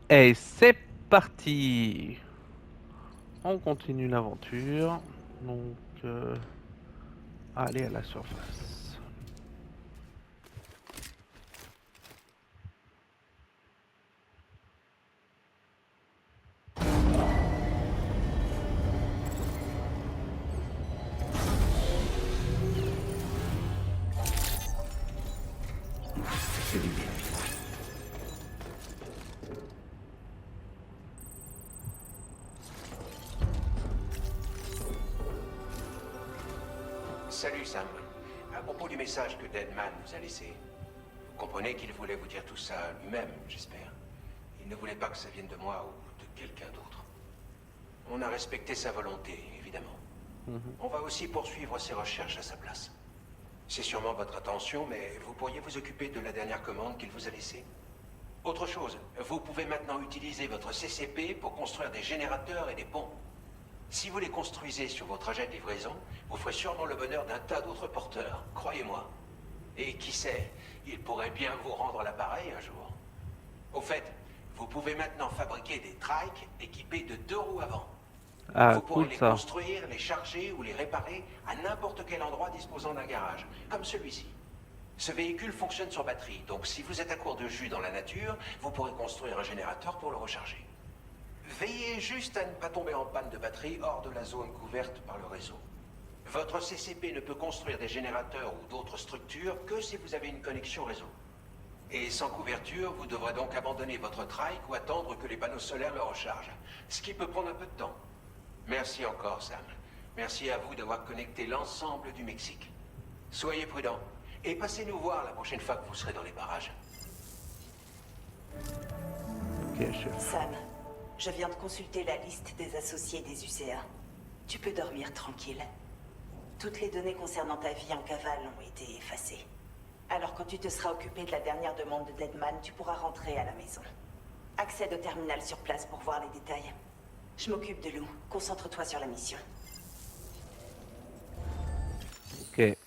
Et c'est parti. On continue l'aventure. Donc, aller à la surface. Salut Sam. À propos du message que Deadman nous a laissé, vous comprenez qu'il voulait vous dire tout ça lui-même, j'espère. Il ne voulait pas que ça vienne de moi ou de quelqu'un d'autre. On a respecté sa volonté, évidemment. On va aussi poursuivre ses recherches à sa place. C'est sûrement votre attention, mais vous pourriez vous occuper de la dernière commande qu'il vous a laissée. Autre chose, vous pouvez maintenant utiliser votre CCP pour construire des générateurs et des ponts. Si vous les construisez sur vos trajets de livraison, vous ferez sûrement le bonheur d'un tas d'autres porteurs, croyez-moi. Et qui sait, il pourrait bien vous rendre l'appareil un jour. Au fait, vous pouvez maintenant fabriquer des trikes équipés de 2 roues avant. Ah, Vous pourrez cool les ça. construire, les charger ou les réparer à n'importe quel endroit disposant d'un garage, comme celui-ci. Ce véhicule fonctionne sur batterie, donc si vous êtes à court de jus dans la nature, vous pourrez construire un générateur pour le recharger. Veillez juste à ne pas tomber en panne de batterie hors de la zone couverte par le réseau. Votre CCP ne peut construire des générateurs ou d'autres structures que si vous avez une connexion réseau. Et sans couverture, vous devrez donc abandonner votre trike ou attendre que les panneaux solaires le rechargent, ce qui peut prendre un peu de temps. Merci encore, Sam. Merci à vous d'avoir connecté l'ensemble du Mexique. Soyez prudents et passez nous voir la prochaine fois que vous serez dans les barrages. Ok, chef. Sam, je viens de consulter la liste des associés des UCA. Tu peux dormir tranquille. Toutes les données concernant ta vie en cavale ont été effacées. Alors quand tu te seras occupé de la dernière demande de Deadman, tu pourras rentrer à la maison. Accède au terminal sur place pour voir les détails. Je m'occupe de Lou. Concentre-toi sur la mission. Ok.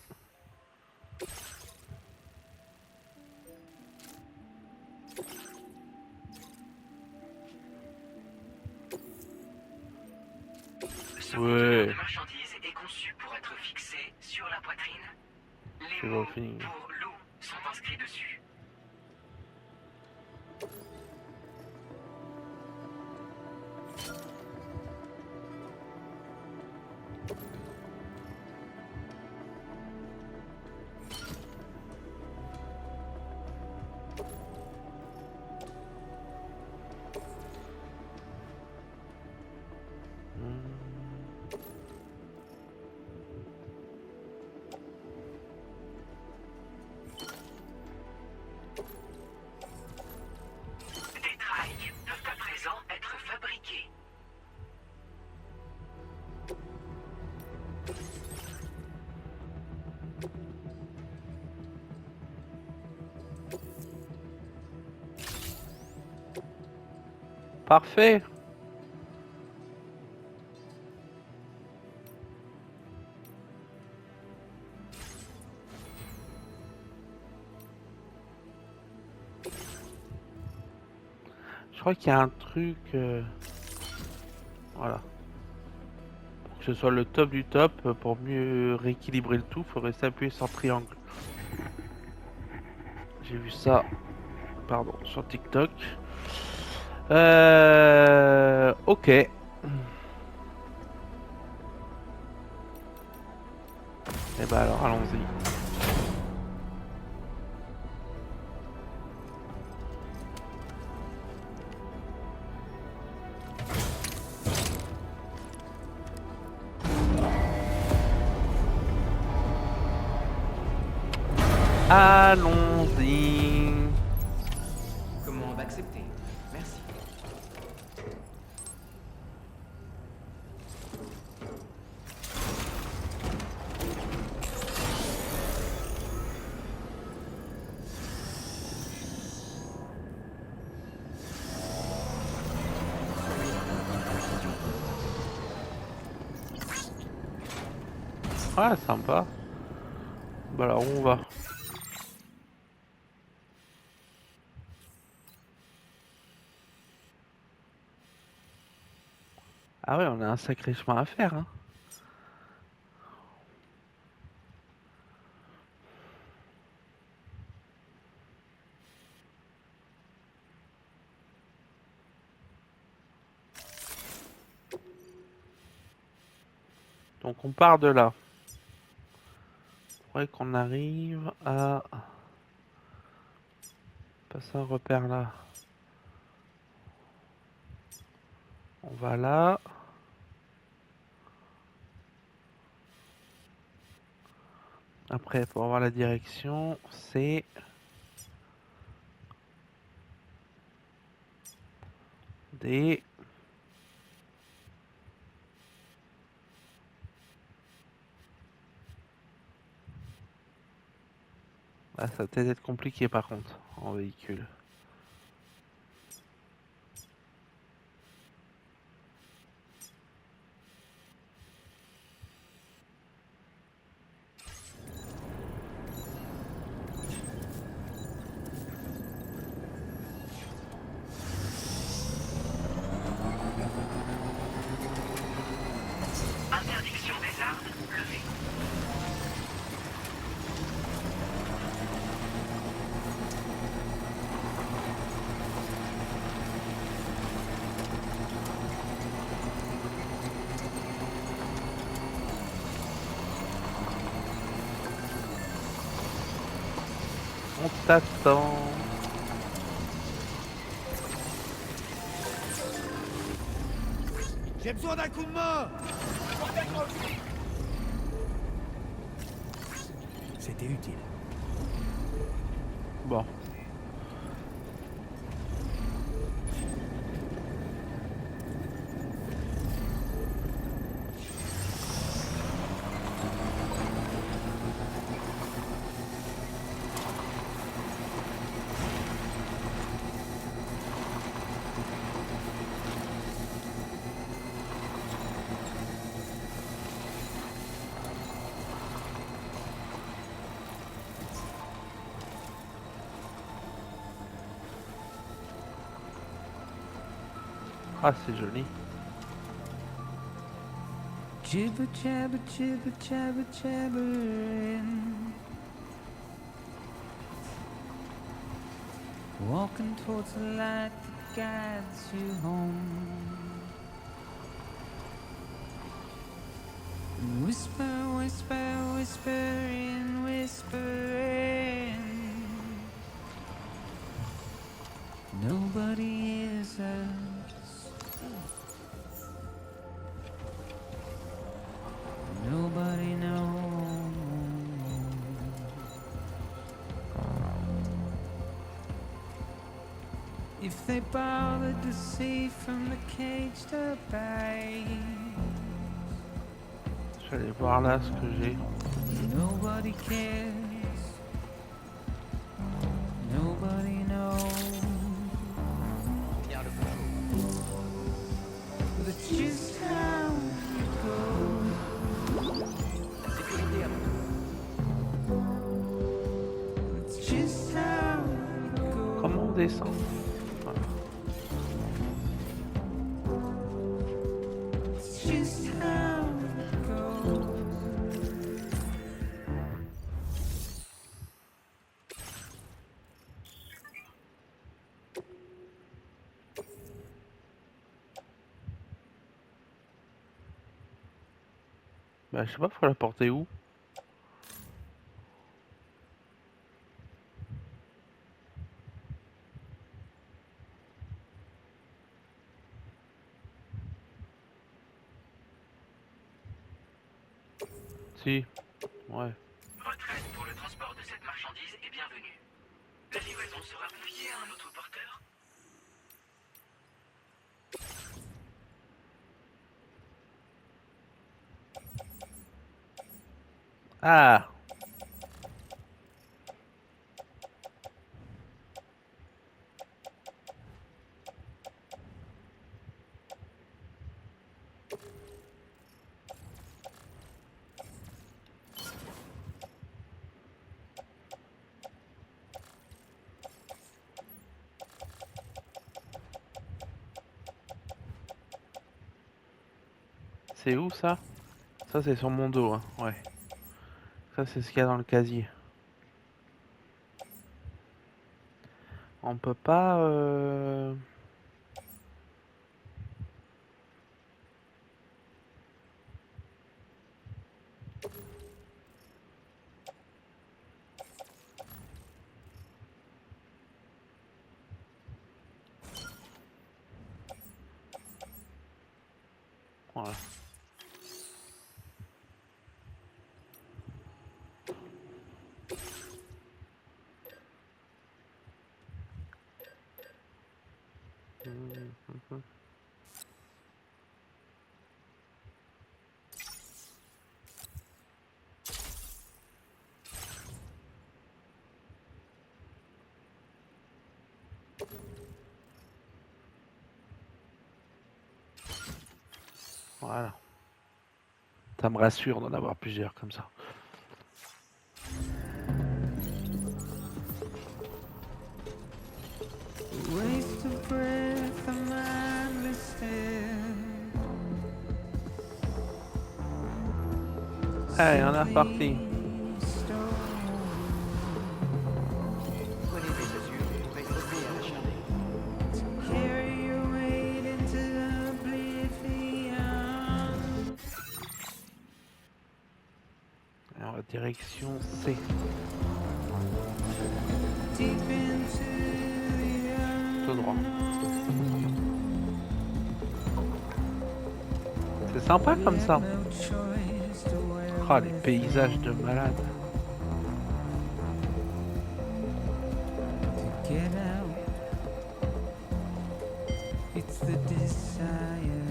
Ce conteneur Ouais. de marchandises est conçu pour être fixé sur la poitrine. C'est Les bon, mots fini. pour Lou sont inscrits dessus. Des trikes peuvent à présent être fabriqués. Parfait. Je crois qu'il y a un truc. Voilà. Pour que ce soit le top du top, pour mieux rééquilibrer le tout, il faudrait s'appuyer sur triangle. J'ai vu ça, pardon, sur TikTok. Ok. Et bah alors, allons-y. Allons-y. Commande acceptée. Merci. Ah, sympa. Bah alors, où on va? Ah ouais, on a un sacré chemin à faire, hein. Donc on part de là. Il faudrait qu'on arrive à passer un repère là. On va là. Après, pour avoir la direction, c'est des... Ah, ça va peut-être être compliqué par contre, en véhicule. Interdiction des armes levée. On t'attend. J'ai besoin d'un coup de main. C'était utile. Bon. Ah, c'est joli. Jibber jabber jibber jabber jabbering. Walking towards the light that guides you home. And whisper, whisper, whispering, whispering. Nobody hears us. Nobody knows. If they bothered to see from the cage to bay. Je vais aller voir là ce que j'ai. Nobody cares. Nobody knows. Bien le bonjour. That's just how it goes. La sécurité avant tout. It's just how it goes. Comment on descend? Voilà. It's just how it goes. Bah, je sais pas, faut la porter où? Si, ouais. Retraite pour le transport de cette marchandise est bienvenue. La livraison sera confiée à un autre porteur. Ah! c'est où ça? Ça c'est sur mon dos, hein. Ouais. Ça c'est ce qu'il y a dans le casier. On peut pas... Voilà. Voilà. Ça me rassure d'en avoir plusieurs comme ça. Waste of breath, a mindless stare. Allez, on est reparti. Prenez des mesures pour écouter à la charnée. Carry your weight into oblivion. Alors, direction C. Deep into the Tout droit. C'est sympa comme ça. no choice to wear. Ah, les paysages de malade. Get out. It's the desire.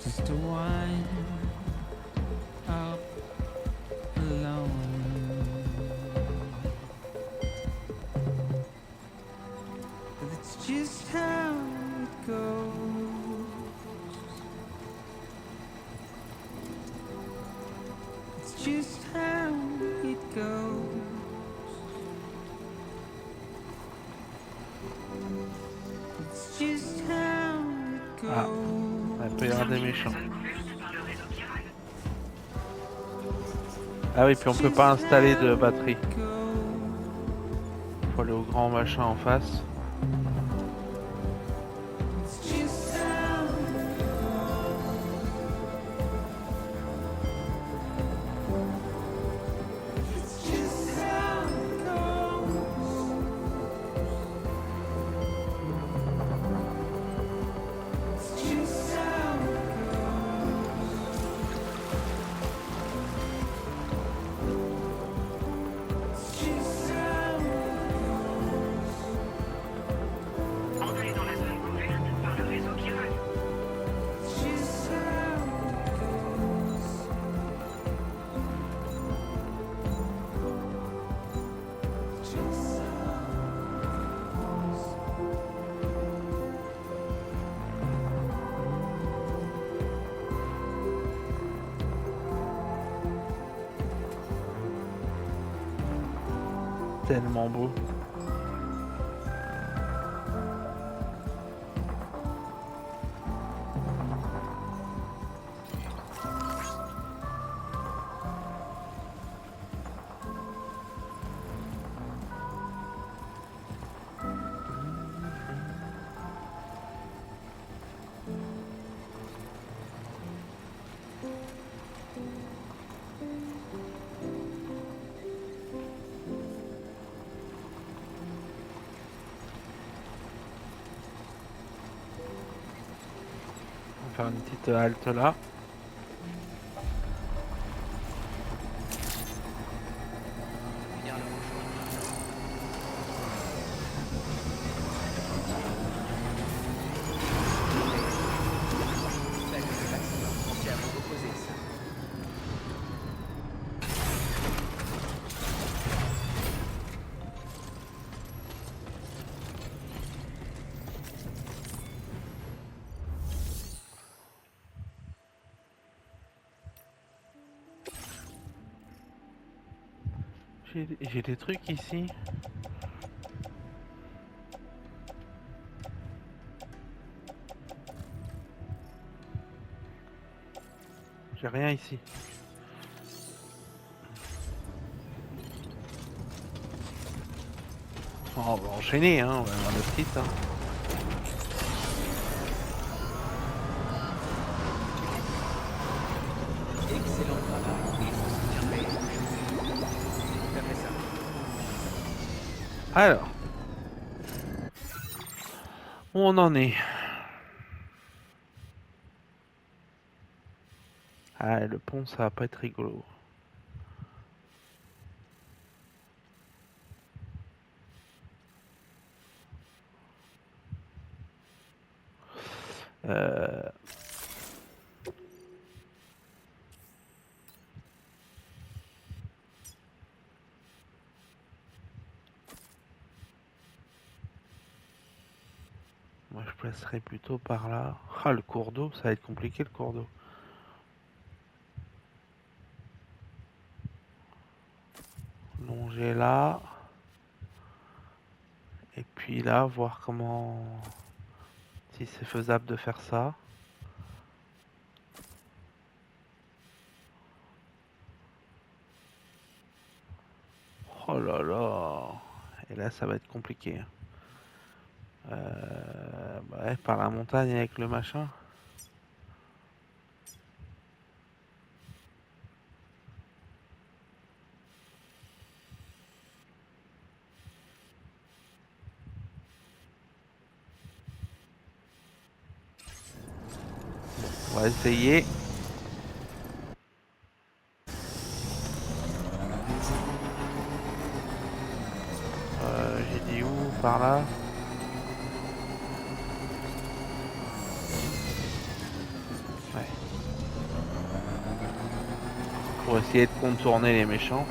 Just to wind up alone. But it's just how it goes. It's just how it goes. It's just how it goes. Ah, il peut y avoir des méchants. Zone couverte par le réseau chiral. Ah oui, puis on peut pas installer de batterie. Faut aller au grand machin en face. It's just how it goes. It's just how it goes. It's just how it goes. It's just how it Entrez dans la zone couverte par le réseau chiral. It's just how it goes. Just Tellement beau. On va faire une petite halte là. Bien le bonjour. Faites le maximum. Pensez à vous reposer, ça. J'ai des trucs ici. J'ai rien ici. Oh, on va enchaîner, hein, on va avoir le titre. Hein. Excellent travail. Il faut se dire mais... C'est tout à fait ça. Alors, où on en est? Ah, le pont, ça va pas être rigolo. Euh... Moi, je placerais plutôt par là. Ah, le cours d'eau, ça va être compliqué, le cours d'eau. Longer là. Et puis là, voir comment... Si c'est faisable de faire ça. Oh là là. Et là, ça va être compliqué. Ouais, par la montagne avec le machin. On va essayer. J'ai dit où? Par là? Ouais. Pour essayer de contourner les méchants.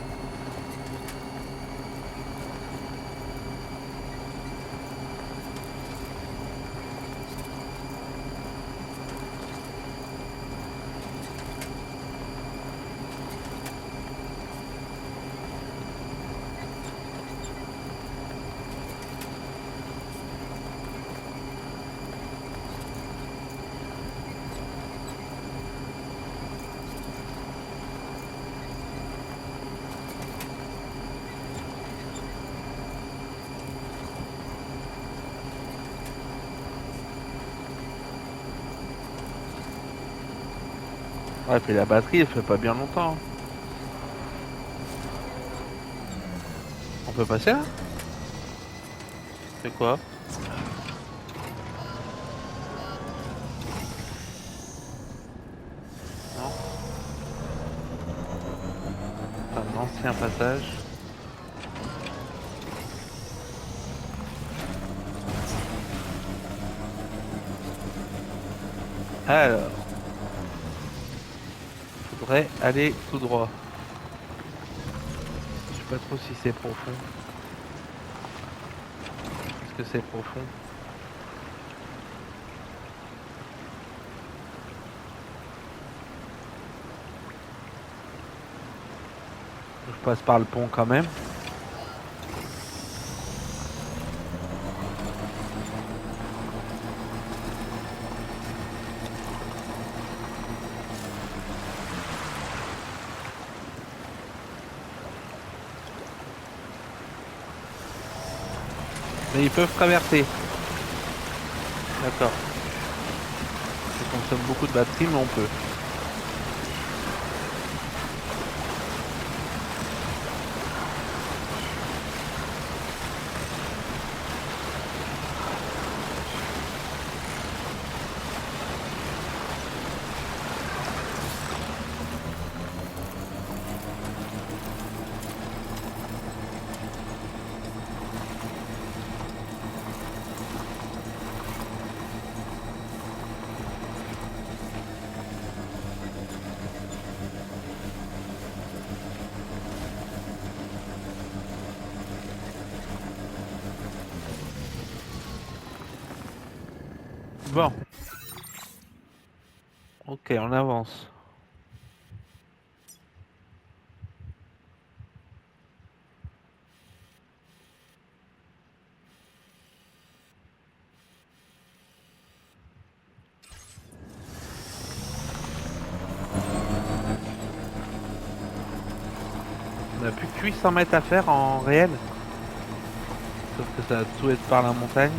Ouais, puis la batterie, elle fait pas bien longtemps. Hein. On peut passer là? C'est quoi? Non? C'est un ancien passage. Alors, faudrait aller tout droit. Je sais pas trop si c'est profond. Est-ce que c'est profond? Je passe par le pont quand même. Mais ils peuvent traverser. D'accord. Ça consomme beaucoup de batterie, mais on peut. Bon. Ok, on avance. 800 mètres à faire en réel. Sauf que ça va tout être par la montagne.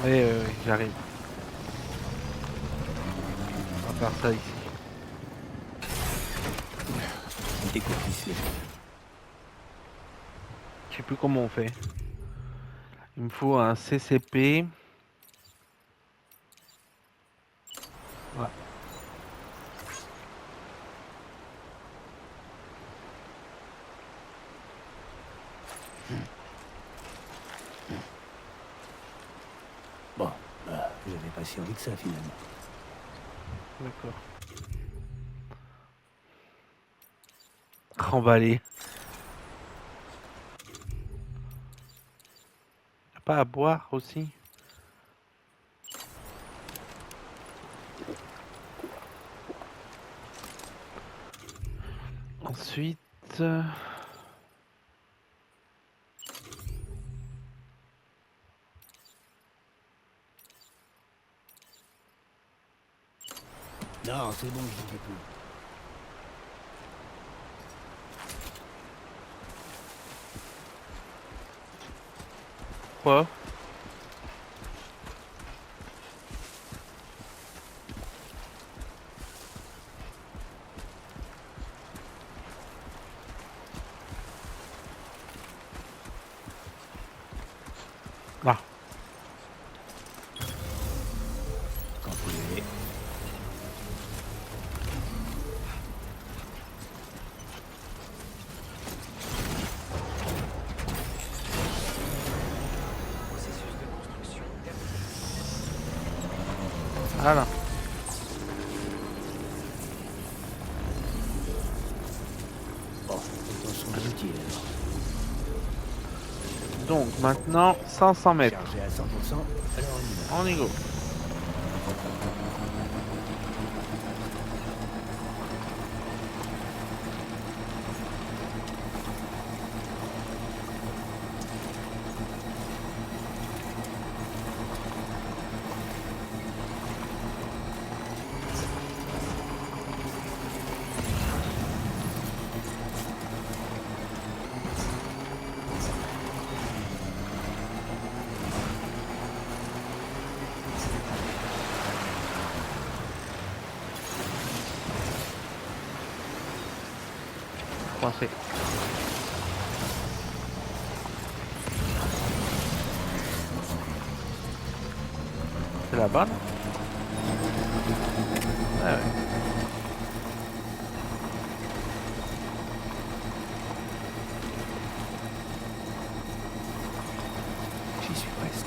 Oui, j'arrive. On va faire ça ici. Découpe ici. Je sais plus comment on fait. Il me faut un CCP. Ouais. Bon, j'avais pas si envie que ça finalement. D'accord. Emballé. Y'a pas à boire aussi? Ensuite... Non, c'est bon, je n'en fais plus. Quoi? Ah, Quand vous voulez. Processus de construction terminé. voilà. Bon, autant son outil alors. Donc maintenant, 500 mètres. Chargé à 100%, alors on y va. On y go. Coincé. C'est la bonne? Ah ouais. J'y suis presque.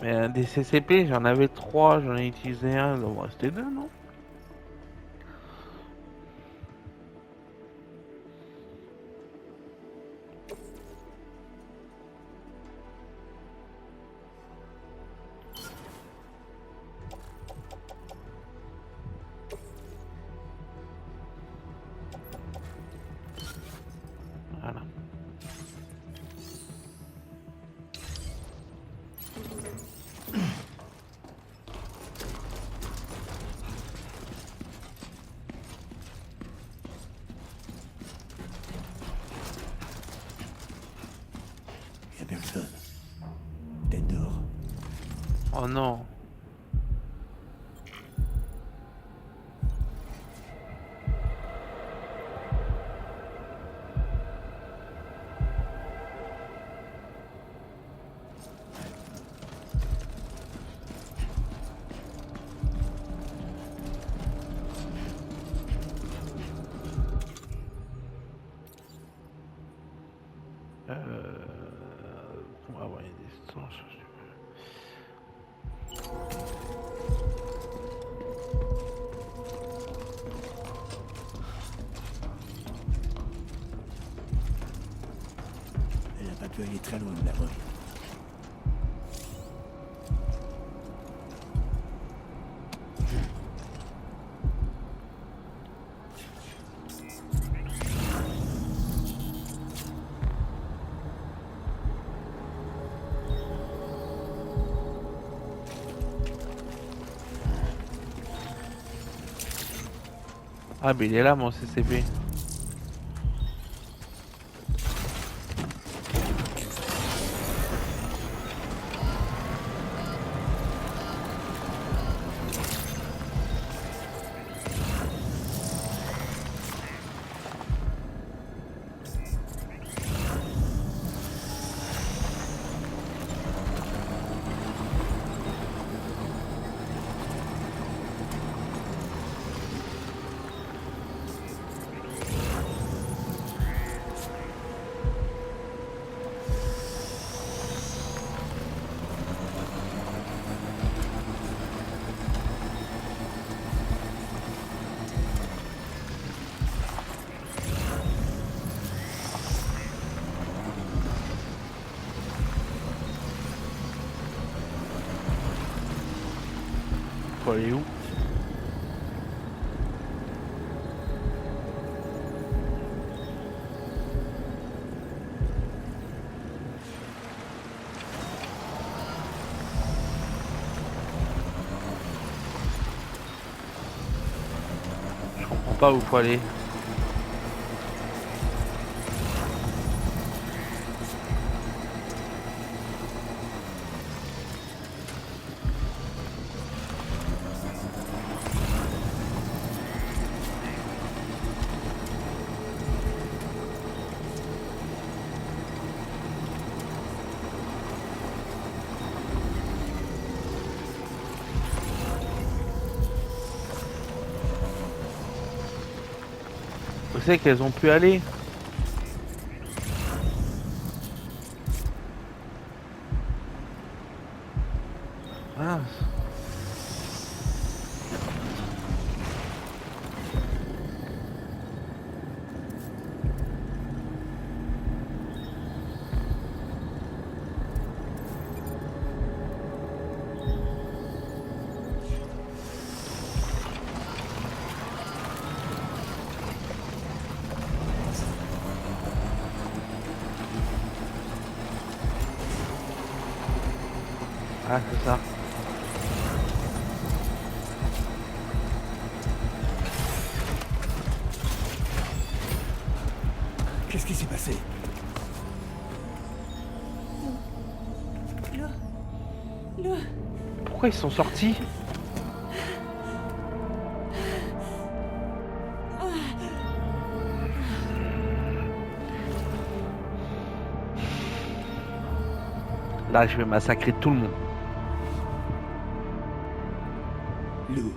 Mais des CCP, j'en avais 3, j'en ai utilisé un, il en restait 2, non? Voilà. Y a personne. Tête d'or. Oh non. On va avoir une distance. Elle a pas pu aller très loin de la rue. Ah, mais il est là, mon CCP. Faut aller où? Je comprends pas où faut aller. Où c'est qu'elles ont pu aller? Mince. Ah, c'est ça. Qu'est-ce qui s'est passé? Pourquoi ils sont sortis? Là, je vais massacrer tout le monde. Lou.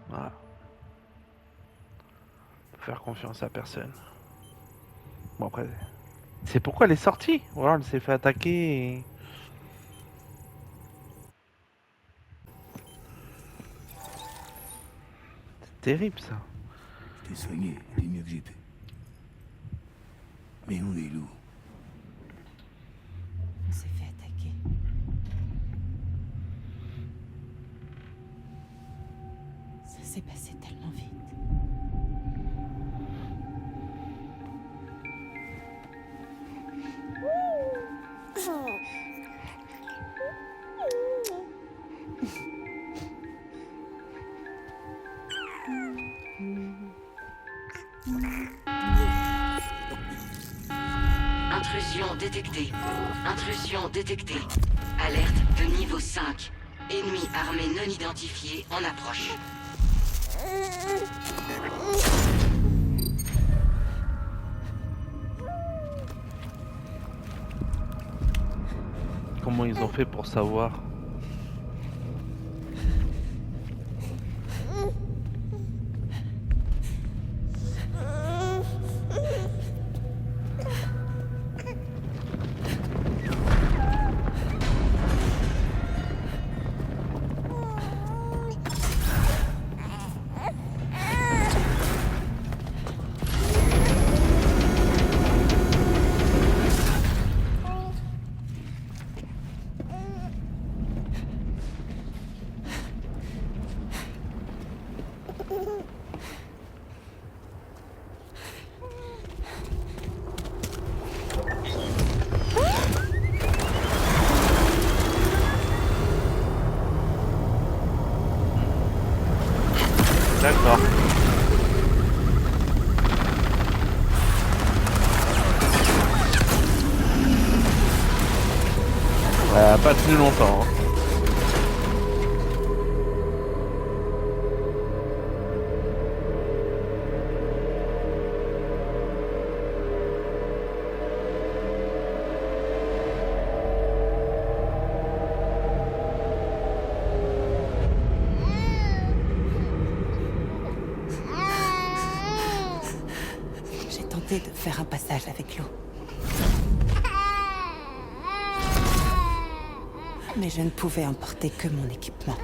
Voilà. Faut faire confiance à personne. Bon, après, C'est pourquoi elle est sortie. Voilà, elle s'est fait attaquer. C'est terrible ça. Je t'ai soigné du mieux que j'ai pu. Mais où est Lou? On s'est fait attaquer. Ça s'est passé tellement vite. Intrusion détectée. Intrusion détectée. Alerte de niveau 5. Ennemi armé non identifié en approche. Comment ils ont fait pour savoir? D'accord. Pas tenu longtemps. Hein. J'ai tenté de faire un passage avec l'eau. Mais je ne pouvais emporter que mon équipement.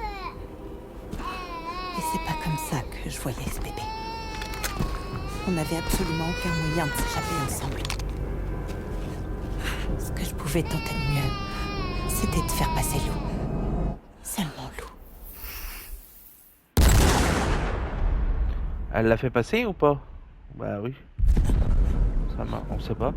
Et c'est pas comme ça que je voyais ce bébé. On n'avait absolument aucun moyen de s'échapper ensemble. Ce que je pouvais tenter de mieux, c'était de faire passer Lou. Seulement Lou. Elle l'a fait passer ou pas? Bah oui. Ça marche, on sait pas.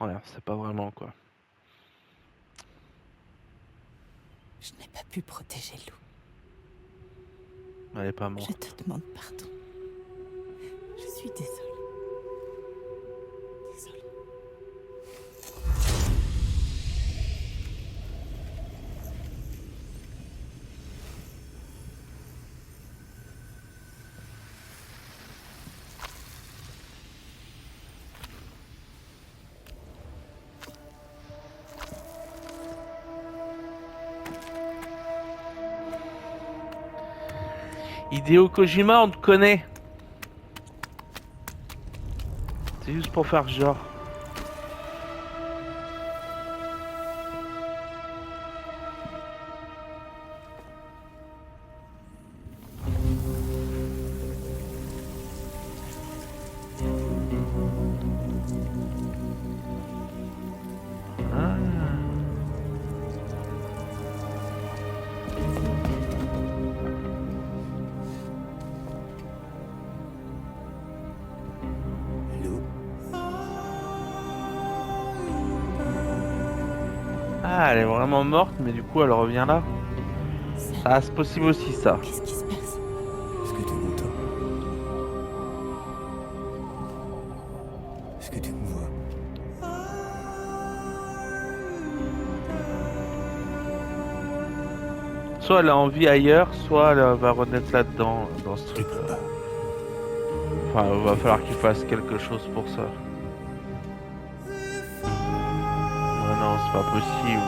Ouais, c'est pas vraiment quoi. Je n'ai pas pu protéger Lou. Elle est pas morte. Je te demande pardon. Je suis désolée. Désolée. Hideo Kojima, on te connaît. C'est juste pour faire genre. Ah, elle est vraiment morte, mais du coup, elle revient là. Ah, c'est possible aussi, ça. Qu'est-ce qui se passe? Est-ce que tu m'entends? Est-ce que tu me vois? Soit elle a envie ailleurs, soit elle va renaître là-dedans, dans ce Je truc. peux pas. Enfin, il va falloir qu'il fasse quelque chose pour ça. Ouais, non, c'est pas possible.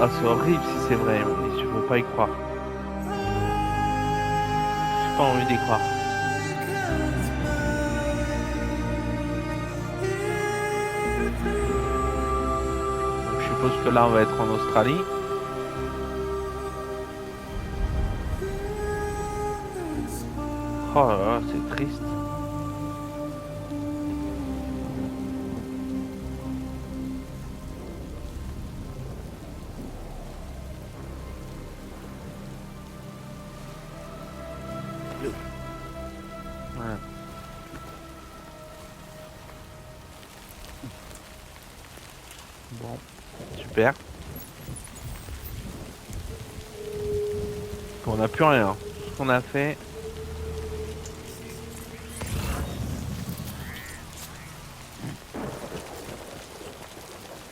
Ah, c'est horrible si c'est vrai, mais je peux pas y croire. J'ai pas envie d'y croire. Donc, je suppose que là, on va être en Australie. Oh là là, c'est triste. Ouais. Bon, super. On n'a plus rien. Tout ce qu'on a fait.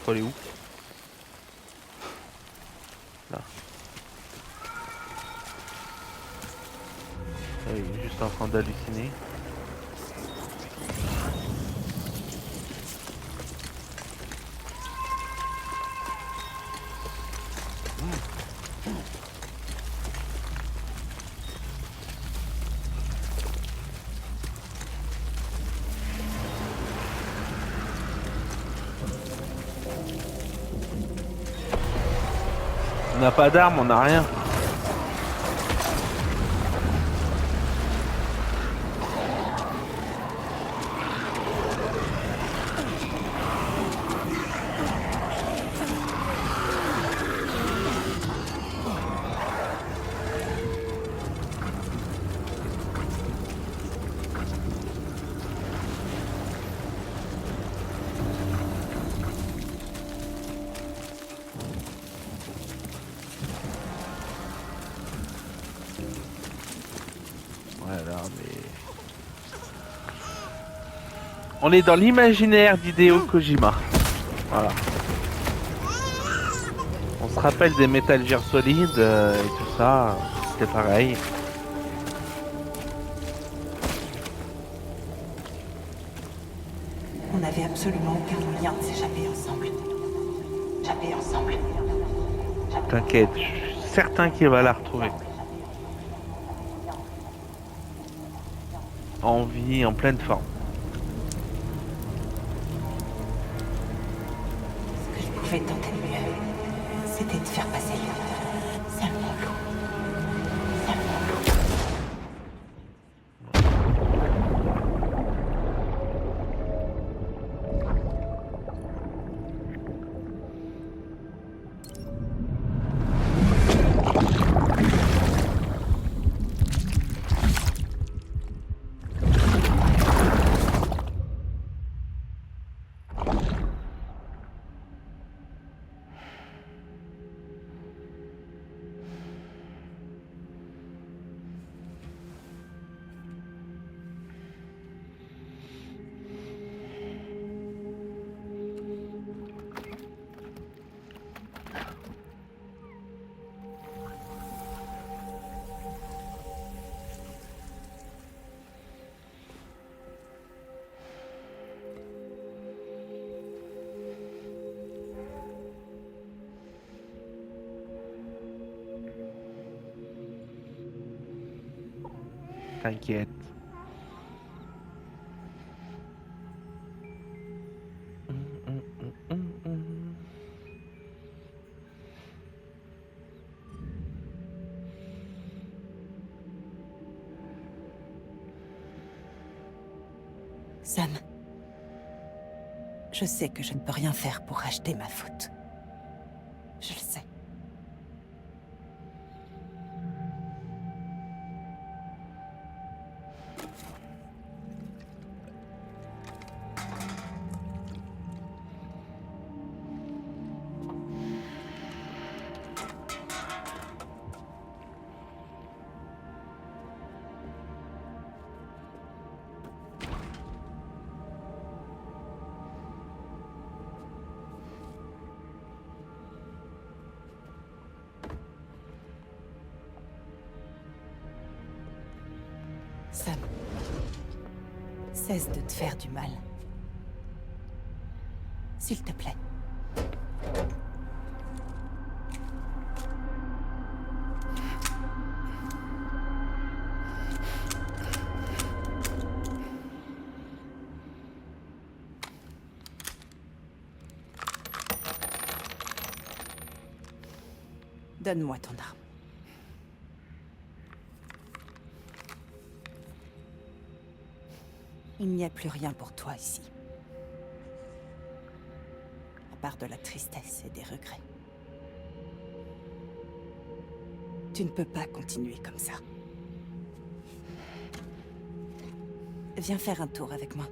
Faut aller où? Là. Il est juste en train d'halluciner. On n'a pas d'armes, on n'a rien. Voilà, mais... On est dans l'imaginaire d'Hideo Kojima. Voilà. On se rappelle des Metal Gear Solid et tout ça. C'était pareil. On n'avait absolument aucun moyen de s'échapper ensemble. Échapper ensemble. T'inquiète, je suis certain qu'il va la retrouver. En vie, en pleine forme. Ce que je pouvais tenter de mieux, c'était de faire passer l'eau. Seulement l'eau. Seulement l'eau. T'inquiète. Sam, je sais que je ne peux rien faire pour racheter ma faute. Je le sais. Sam, cesse de te faire du mal. S'il te plaît. Donne-moi ton arme. Il n'y a plus rien pour toi ici. À part de la tristesse et des regrets. Tu ne peux pas continuer comme ça. Viens faire un tour avec moi.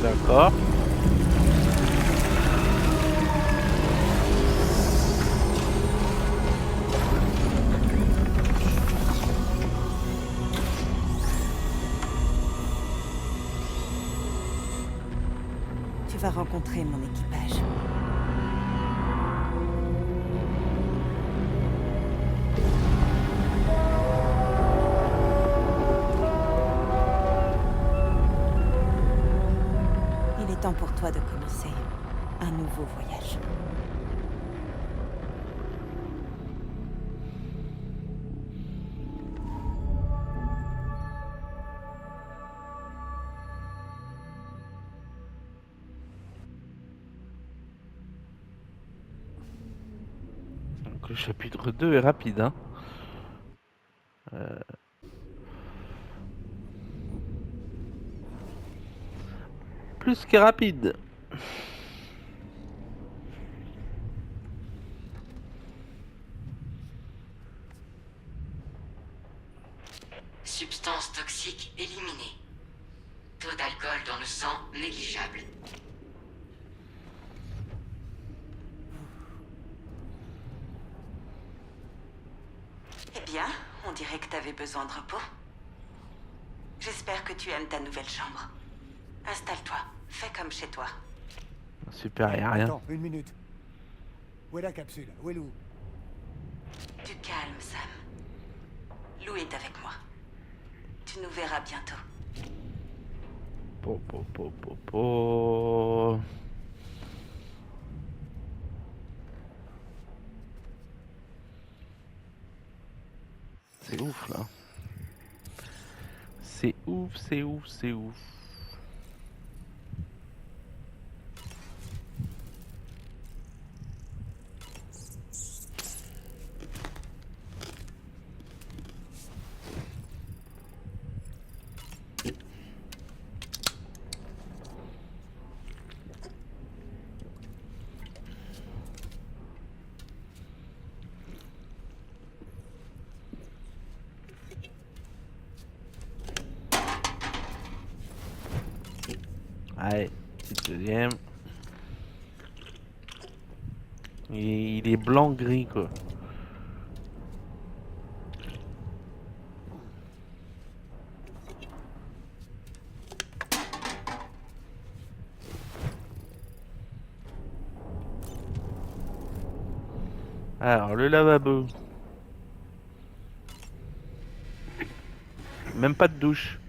D'accord. Tu vas rencontrer mon équipage. Il est temps pour toi de commencer un nouveau voyage. Donc le chapitre 2 est rapide, hein. Plus que rapide. Substance toxique éliminée. Taux d'alcool dans le sang négligeable. Eh bien, on dirait que t'avais besoin de repos. J'espère que tu aimes ta nouvelle chambre. Installe-toi, fais comme chez toi. Super, y a rien. Attends, une minute. Où est la capsule? Où est Lou? Du calme, Sam. Lou est avec moi. Tu nous verras bientôt. Po. C'est ouf là. C'est ouf, c'est ouf, c'est ouf. Allez, petite deuxième. Il est blanc-gris quoi. Alors, le lavabo. Même pas de douche.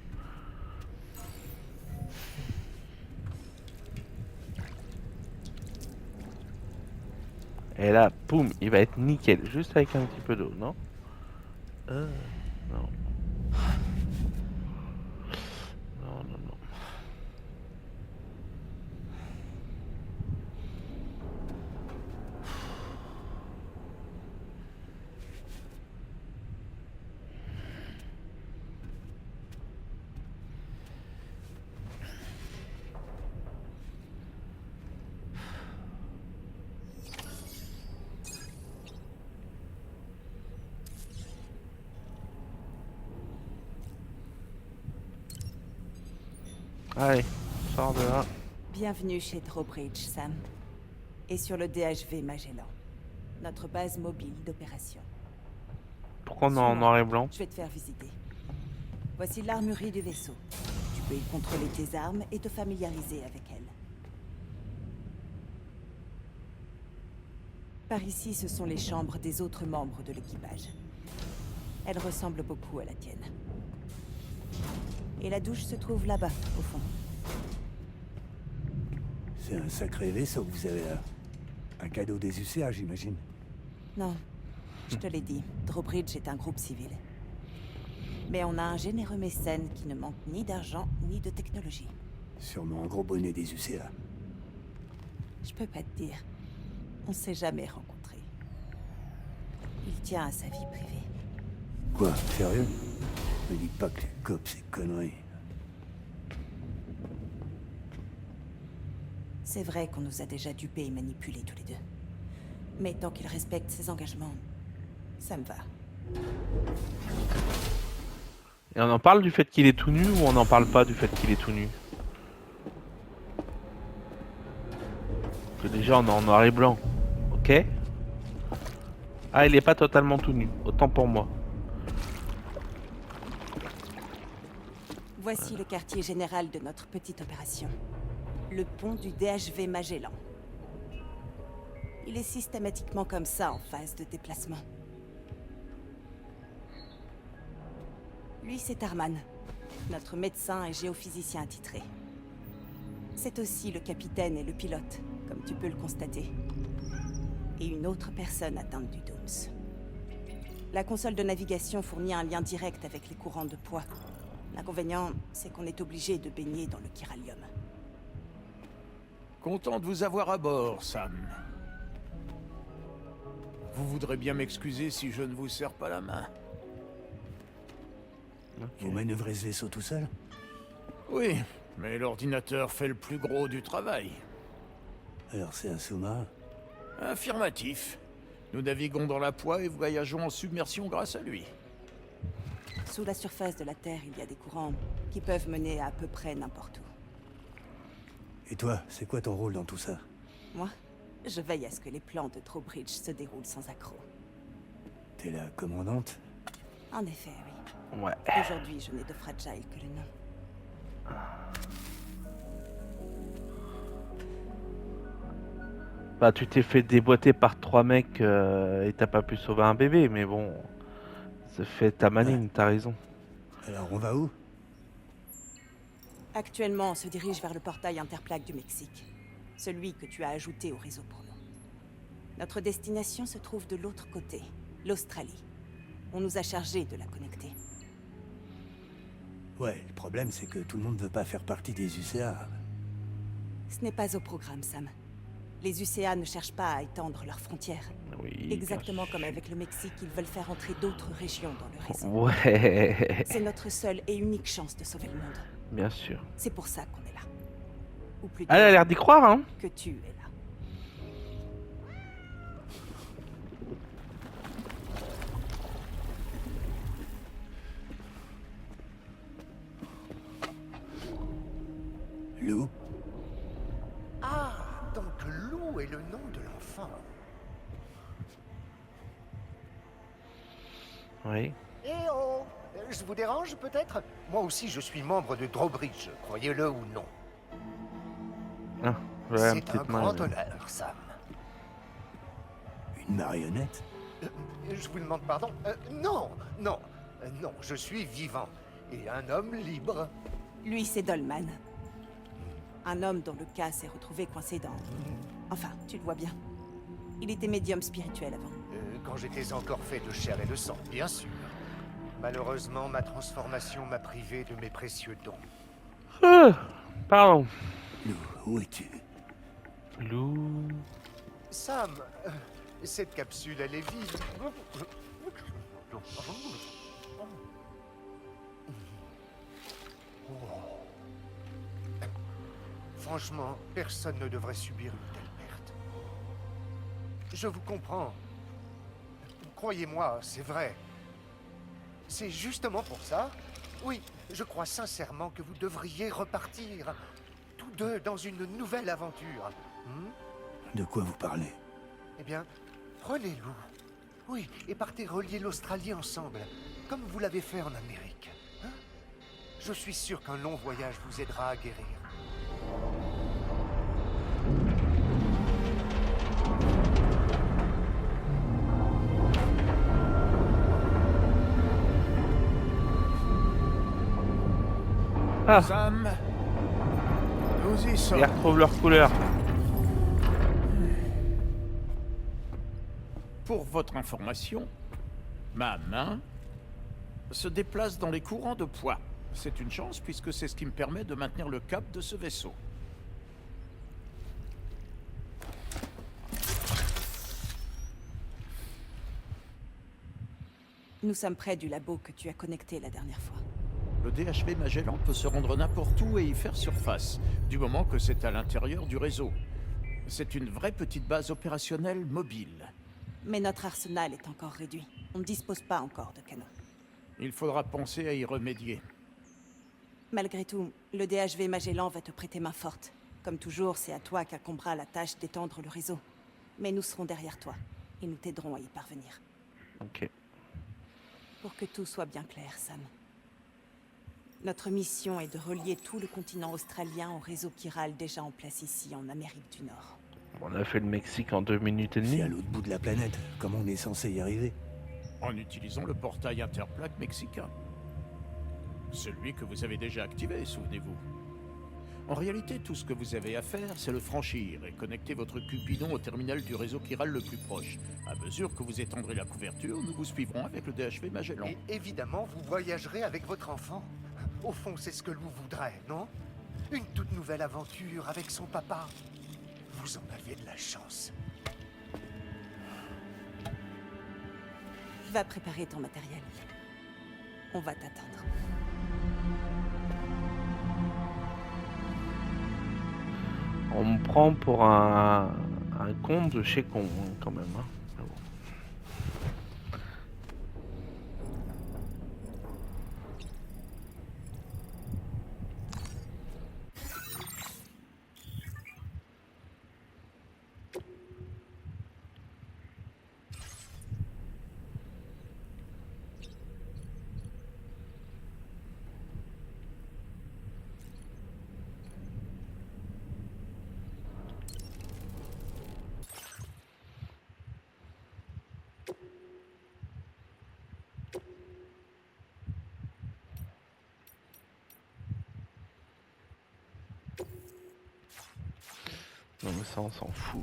Et là, poum, il va être nickel, juste avec un petit peu d'eau, non? Non. Non. Allez, sors de là. Bienvenue chez Drawbridge, Sam. Et sur le DHV Magellan, notre base mobile d'opération. Pourquoi on est en noir et blanc? Je vais te faire visiter. Voici l'armurerie du vaisseau. Tu peux y contrôler tes armes et te familiariser avec elles. Par ici, ce sont les chambres des autres membres de l'équipage. Elles ressemblent beaucoup à la tienne. Et la douche se trouve là-bas, au fond. C'est un sacré vaisseau que vous avez là. Un cadeau des UCA, j'imagine. Non, je te l'ai dit, Drawbridge est un groupe civil. Mais on a un généreux mécène qui ne manque ni d'argent ni de technologie. Sûrement un gros bonnet des UCA. Je peux pas te dire. On s'est jamais rencontrés. Il tient à sa vie privée. Quoi, sérieux? Me dis pas que les cops, c'est conneries. C'est vrai qu'on nous a déjà dupés et manipulés tous les deux. Mais tant qu'il respecte ses engagements, ça me va. Et on en parle du fait qu'il est tout nu ou on n'en parle pas du fait qu'il est tout nu? Que déjà on est en noir et blanc. Ok? Ah, il est pas totalement tout nu. Autant pour moi. Voici le quartier général de notre petite opération. Le pont du DHV Magellan. Il est systématiquement comme ça en phase de déplacement. Lui, c'est Arman, notre médecin et géophysicien attitré. C'est aussi le capitaine et le pilote, comme tu peux le constater. Et une autre personne atteinte du Dooms. La console de navigation fournit un lien direct avec les courants de poids. L'inconvénient, c'est qu'on est obligé de baigner dans le chiralium. Content de vous avoir à bord, Sam. Vous voudrez bien m'excuser si je ne vous serre pas la main. Vous manœuvrez ce vaisseau tout seul? Oui, mais l'ordinateur fait le plus gros du travail. Alors c'est un sous-marin? Affirmatif. Nous naviguons dans la poix et voyageons en submersion grâce à lui. Sous la surface de la Terre, il y a des courants qui peuvent mener à peu près n'importe où. Et toi, c'est quoi ton rôle dans tout ça? Moi, je veille à ce que les plans de Drawbridge se déroulent sans accroc. T'es la commandante? En effet, oui. Ouais. Aujourd'hui, je n'ai de fragile que le nom. Bah, tu t'es fait déboîter par 3 mecs et t'as pas pu sauver un bébé, mais bon. Ça fait ta manine, t'as raison. Alors on va où? Actuellement, on se dirige vers le portail interplaque du Mexique. Celui que tu as ajouté au réseau pour nous. Notre destination se trouve de l'autre côté, l'Australie. On nous a chargé de la connecter. Ouais, le problème c'est que tout le monde veut pas faire partie des UCA. Ce n'est pas au programme, Sam. Les UCA ne cherchent pas à étendre leurs frontières. Oui. Exactement comme avec le Mexique, ils veulent faire entrer d'autres régions dans le réseau. Ouais. C'est notre seule et unique chance de sauver le monde. Bien sûr. C'est pour ça qu'on est là. Ou plutôt Elle a l'air d'y croire, hein. que tu es là. Lou? Ah, donc Lou est le nom de l'enfant. Oui. Eh oh, je vous dérange peut-être? Moi aussi je suis membre de Drawbridge, croyez-le ou non. Ah, ouais, une C'est un petite main. grand honneur, Sam. Une marionnette? Je vous demande pardon? Non, non, non, je suis vivant. Et un homme libre. Lui, c'est Dolman. Un homme dont le cas s'est retrouvé coincé dans... Enfin, tu le vois bien. Il était médium spirituel avant. Quand j'étais encore fait de chair et de sang, bien sûr. Malheureusement, ma transformation m'a privé de mes précieux dons. Pardon. Lou, où es-tu? Lou. Sam, cette capsule, elle est vide. Franchement, personne ne devrait subir une telle perte. Je vous comprends. Croyez-moi, c'est vrai. C'est justement pour ça Oui, je crois sincèrement que vous devriez repartir, tous deux dans une nouvelle aventure. De quoi vous parlez? Eh bien, prenez Lou. Oui, et partez relier l'Australie ensemble, comme vous l'avez fait en Amérique. Hein? Je suis sûr qu'un long voyage vous aidera à guérir. Ah, Sam, nous y ils sommes. retrouvent leur couleur. Pour votre information, ma main se déplace dans les courants de poids. C'est une chance puisque c'est ce qui me permet de maintenir le cap de ce vaisseau. Nous sommes près du labo que tu as connecté la dernière fois. Le DHV Magellan peut se rendre n'importe où et y faire surface, du moment que c'est à l'intérieur du réseau. C'est une vraie petite base opérationnelle mobile. Mais notre arsenal est encore réduit. On ne dispose pas encore de canons. Il faudra penser à y remédier. Malgré tout, le DHV Magellan va te prêter main forte. Comme toujours, c'est à toi qu'incombera la tâche d'étendre le réseau. Mais nous serons derrière toi, et nous t'aiderons à y parvenir. Ok. Pour que tout soit bien clair, Sam. Notre mission est de relier tout le continent australien au réseau chiral déjà en place ici, en Amérique du Nord. On a fait le Mexique en 2 minutes et C'est demie. à l'autre bout de la planète. Comment on est censé y arriver? En utilisant le portail interplaque mexicain. Celui que vous avez déjà activé, souvenez-vous. En réalité, tout ce que vous avez à faire, c'est le franchir et connecter votre Cupidon au terminal du réseau chiral le plus proche. À mesure que vous étendrez la couverture, nous vous suivrons avec le DHV Magellan. Et évidemment, vous voyagerez avec votre enfant. Au fond, c'est ce que Lou voudrait, non? Une toute nouvelle aventure avec son papa. Vous en avez de la chance. Va préparer ton matériel. On va t'attendre. On me prend pour un con de chez con, hein, quand même. Hein. Mais bon. Non mais ça on s'en fout.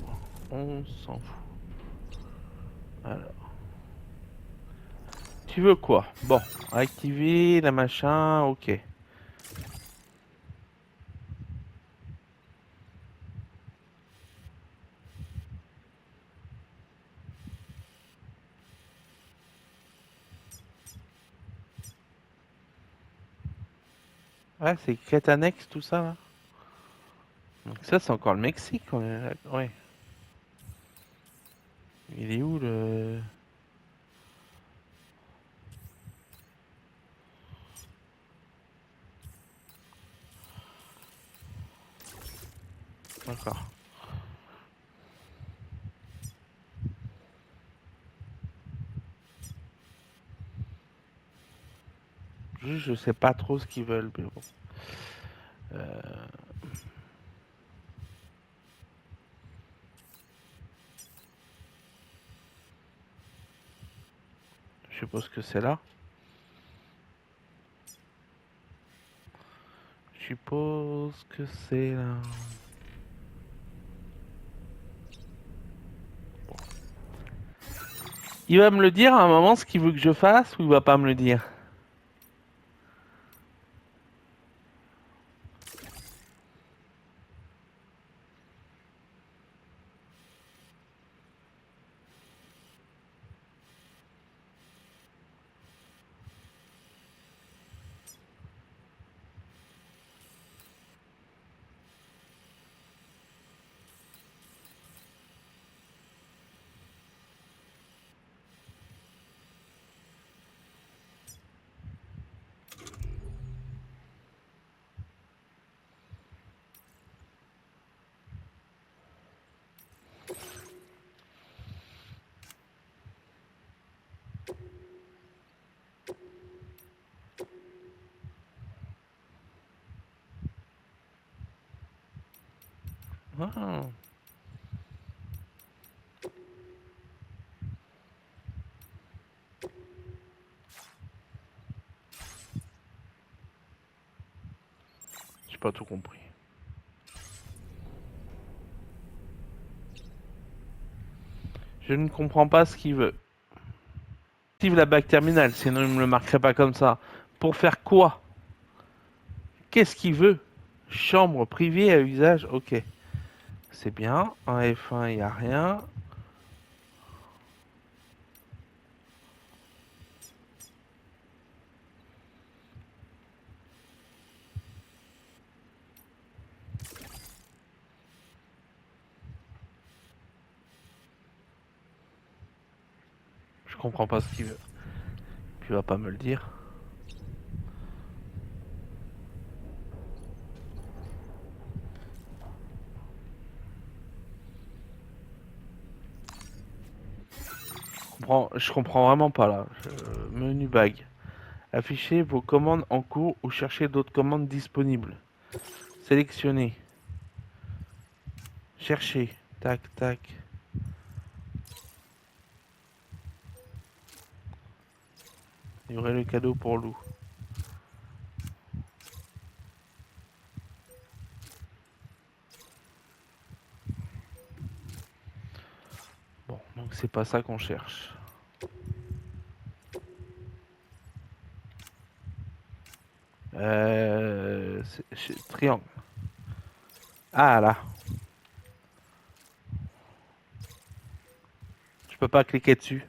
On s'en fout. Alors. Tu veux quoi? Bon, activer la machin, ok. Ouais, c'est quête annexe tout ça là. Donc ça c'est encore le Mexique, on est... ouais. Il est où le... D'accord. Juste, je sais pas trop ce qu'ils veulent, mais bon. Je suppose que c'est là. Je suppose que c'est là. Bon. Il va me le dire à un moment ce qu'il veut que je fasse ou il va pas me le dire? Ah. J'ai pas tout compris. Je ne comprends pas ce qu'il veut. Active la bague terminale, sinon il me le marquerait pas comme ça. Pour faire quoi? Qu'est-ce qu'il veut? Chambre privée à usage, ok. C'est bien. En F1, il n'y a rien. Je comprends pas ce qu'il veut. Puis il va pas me le dire. Je comprends vraiment pas là. Menu bague. Affichez vos commandes en cours ou cherchez d'autres commandes disponibles. Sélectionnez. Cherchez. Tac, tac. Il y aurait le cadeau pour Lou. Bon, donc c'est pas ça qu'on cherche. Triangle. Ah là. Je peux pas cliquer dessus.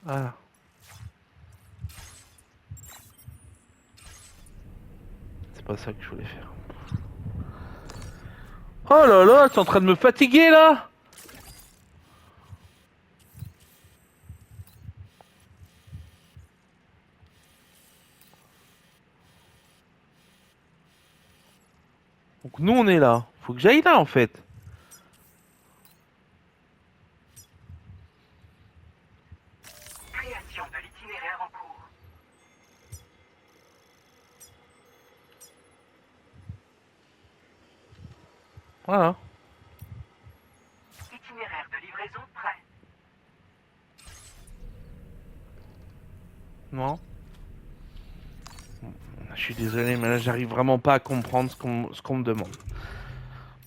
Ah. C'est pas ça que je voulais faire. Oh là là, t'es en train de me fatiguer là. Donc nous on est là. Faut que j'aille là en fait. Création de l'itinéraire en cours. Voilà. Itinéraire de livraison prêt. Non. Je suis désolé, mais là j'arrive vraiment pas à comprendre ce qu'on me demande.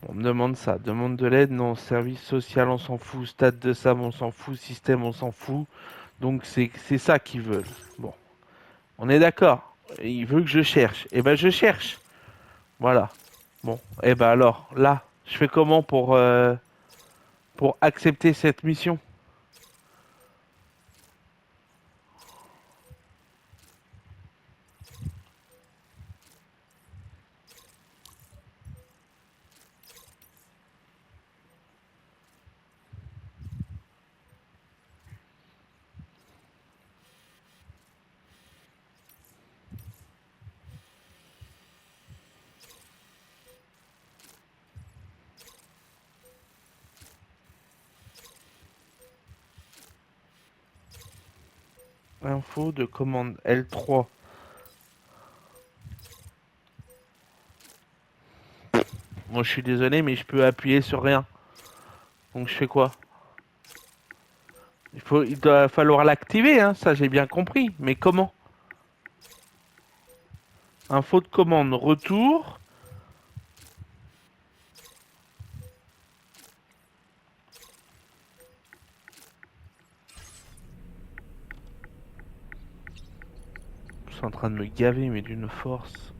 On me demande ça, demande de l'aide, non, service social on s'en fout, stade de SAM on s'en fout, système on s'en fout. Donc c'est ça qu'ils veulent. Bon, on est d'accord. Il veut que je cherche. Eh ben je cherche. Voilà. Bon, eh ben alors, là, je fais comment pour accepter cette mission? Info de commande L3. Moi je suis désolé, mais je peux appuyer sur rien. Donc je fais quoi? Il doit falloir l'activer, hein, ça j'ai bien compris. Mais comment? Info de commande, retour. Je suis en train de me gaver, mais d'une force.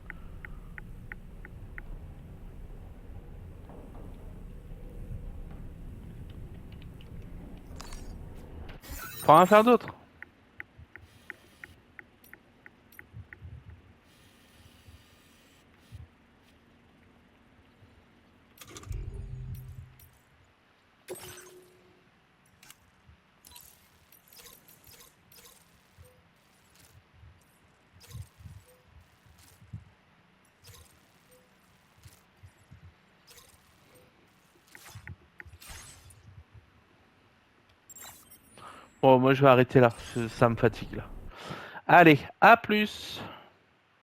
Faut rien faire d'autre. Bon, moi je vais arrêter là, ça me fatigue là. Allez, à plus.